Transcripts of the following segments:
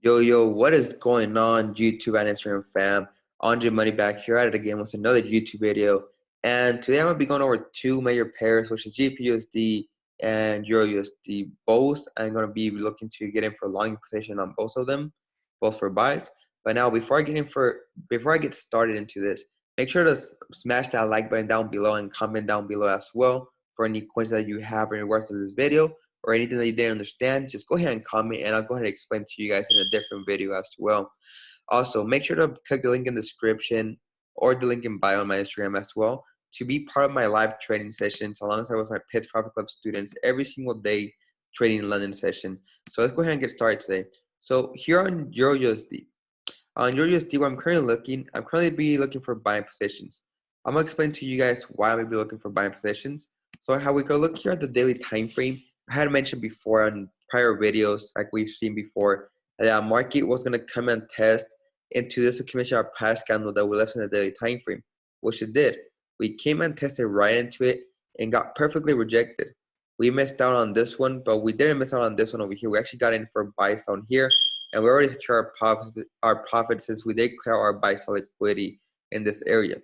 Yo, what is going on, YouTube and Instagram fam? Andre Money back here at it again with another YouTube video. And today I'm going to be going over two major pairs, which is GBP and EURUSD. Both I'm going to be looking to get in for long position on both of them, both for buys. But now, before I get started into this, make sure to smash that like button down below and comment down below as well for any questions that you have in regards to this video or anything that you didn't understand. Just go ahead and comment, and I'll go ahead and explain to you guys in a different video as well. Also, make sure to click the link in the description or the link in bio on my Instagram as well to be part of my live trading sessions alongside with my Pitch Profit Club students every single day trading in London session. So let's go ahead and get started today. So here on EURUSD. On EURUSD, where I'm currently looking for buying positions. I'm gonna explain to you guys why I may be looking for buying positions. So how we go look here at the daily time frame. I had mentioned before on prior videos, like we've seen before, that market was going to come and test into this accumulation of past candle that we left in the daily time frame, which it did. We came and tested right into it and got perfectly rejected. We missed out on this one, but we didn't miss out on this one over here. We actually got in for buys down here, and we already secured our profits since we did clear our buy sell liquidity in this area.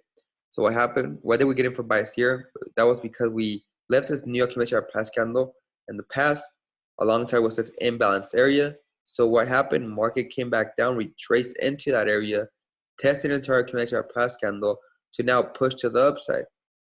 So what happened? Why did we get in for buys here? That was because we left this new accumulation of past candle in the past alongside with this imbalance area. So what happened? Market came back down, retraced into that area, tested into our accumulation of past candle to now push to the upside,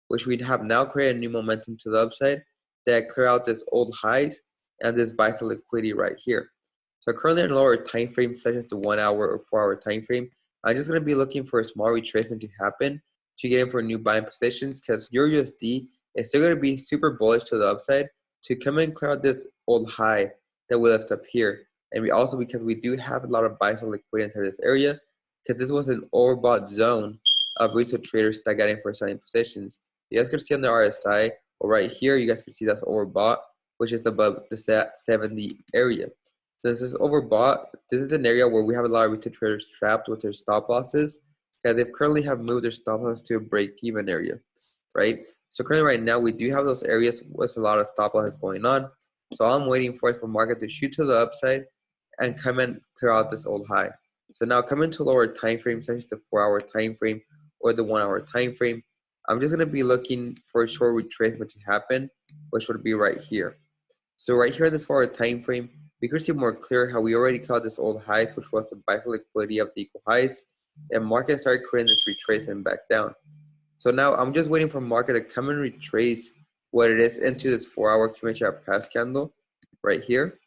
which we'd have now created a new momentum to the upside that clear out this old highs and this buy sell liquidity right here. So currently in lower time frames such as the 1 hour or 4 hour time frame, I'm just going to be looking for a small retracement to happen to get in for new buying positions, because your USD is still going to be super bullish to the upside to come and clear out this old high that we left up here. And we also, because we do have a lot of buy sell liquidity into this area, because this was an overbought zone of retail traders that got in for selling positions. You guys can see on the RSI, or right here, you guys can see that's overbought, which is above the 70 area. Since this is overbought, this is an area where we have a lot of retail traders trapped with their stop losses, because they currently have moved their stop loss to a break-even area, right? So currently right now, we do have those areas with a lot of stop losses going on. So all I'm waiting for is for market to shoot to the upside and come and clear out this old high. So now coming to lower time frame, such as the 4 hour time frame or the 1 hour time frame, I'm just going to be looking for a short retracement to happen, which would be right here. So right here in this 4 hour time frame, we could see more clear how we already caught this old highs, which was the buy sell liquidity of the equal highs, and market started creating this retracement back down. So now I'm just waiting for market to come and retrace what it is into this 4 hour accumulation of past candle right here,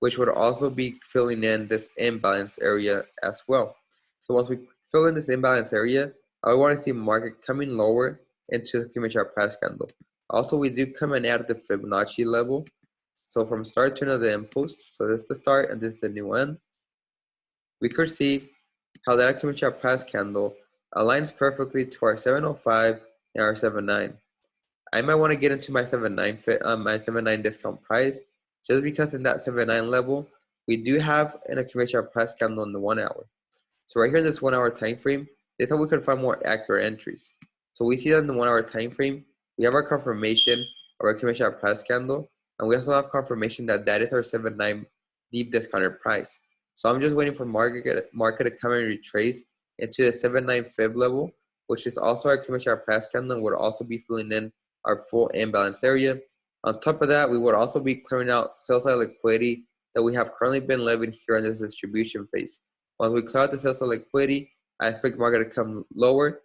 which would also be filling in this imbalance area as well. So once we fill in this imbalance area, I want to see market coming lower into the accumulation of past candle. Also, we do come and add the Fibonacci level. So from start to another impulse, so this is the start and this is the new end. We could see how that accumulation of past candle aligns perfectly to our 705 and our 79. I might want to get into my 79 discount price, just because in that 79 level, we do have an accumulation of past candle in the 1 hour. So right here in this 1 hour time frame, this is how we can find more accurate entries. So we see that in the 1 hour time frame, we have our confirmation of our accumulation of past candle, and we also have confirmation that that is our 79 deep discounted price. So I'm just waiting for market to come and retrace into the 79 fib level, which is also our accumulation of past candle, and would also be filling in our full imbalance area. On top of that, we would also be clearing out sell side liquidity that we have currently been living here in this distribution phase. Once we clear out the sell side liquidity, I expect market to come lower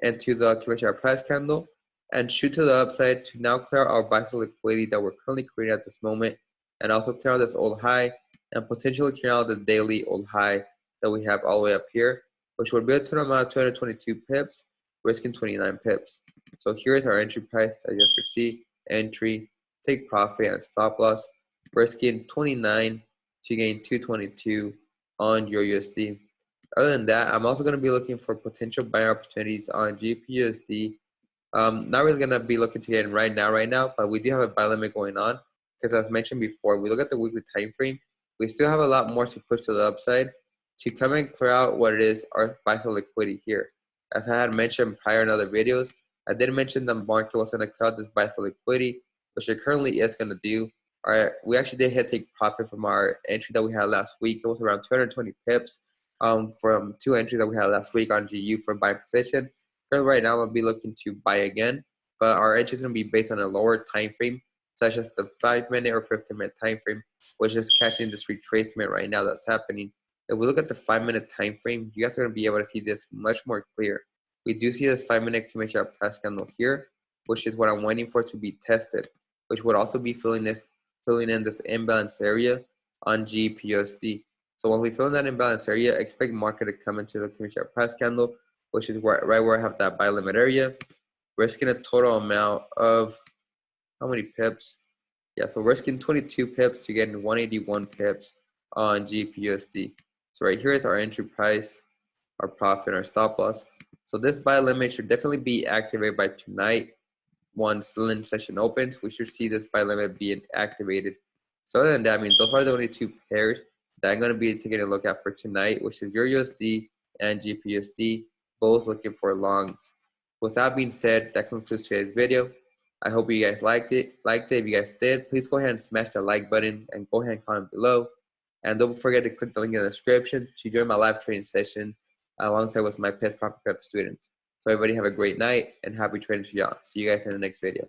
into the accumulation of price candle and shoot to the upside to now clear our buy side liquidity that we're currently creating at this moment, and also clear out this old high and potentially clear out the daily old high that we have all the way up here, which would be a total amount of 222 pips, risking 29 pips. So here is our entry price, as you guys can see, entry, take profit, and stop loss, risking 29 to gain 222 on your USD. Other than that, I'm also going to be looking for potential buy opportunities on GBPUSD. Not really going to be looking to get in right now, but we do have a buy limit going on, because as mentioned before, we look at the weekly time frame, we still have a lot more to push to the upside to come and clear out what it is our buy sell liquidity here. As I had mentioned prior in other videos, I did mention the market was going to clear out this buy sell liquidity, which it currently is going to do. we actually did hit take profit from our entry that we had last week. It was around 220 pips from 2 entries that we had last week on GU for buying position. Currently right now, I'll be looking to buy again, but our entry is going to be based on a lower time frame, such as the 5-minute or 15-minute time frame, which is catching this retracement right now that's happening. If we look at the 5-minute time frame, you guys are going to be able to see this much more clear. We do see this 5-minute commission price candle here, which is what I'm waiting for to be tested, which would also be filling in this imbalance area on GPUSD. So when we fill in that imbalance area, expect market to come into the commission price candle, which is right where I have that buy limit area, risking a total amount of how many pips? Yeah, so risking 22 pips to get 181 pips on GPUSD. So right here is our entry price, our profit, our stop loss. So this buy limit should definitely be activated by tonight. Once the lend session opens, we should see this buy limit being activated. So other than that, I mean, those are the only two pairs that I'm going to be taking a look at for tonight, which is EURUSD and GPUSD, both looking for longs. With that being said, that concludes today's video. I hope you guys liked it. If you guys did, please go ahead and smash the like button and go ahead and comment below. And don't forget to click the link in the description to join my live training session alongside with my past profit prep students. So everybody have a great night and happy trading to y'all. See you guys in the next video.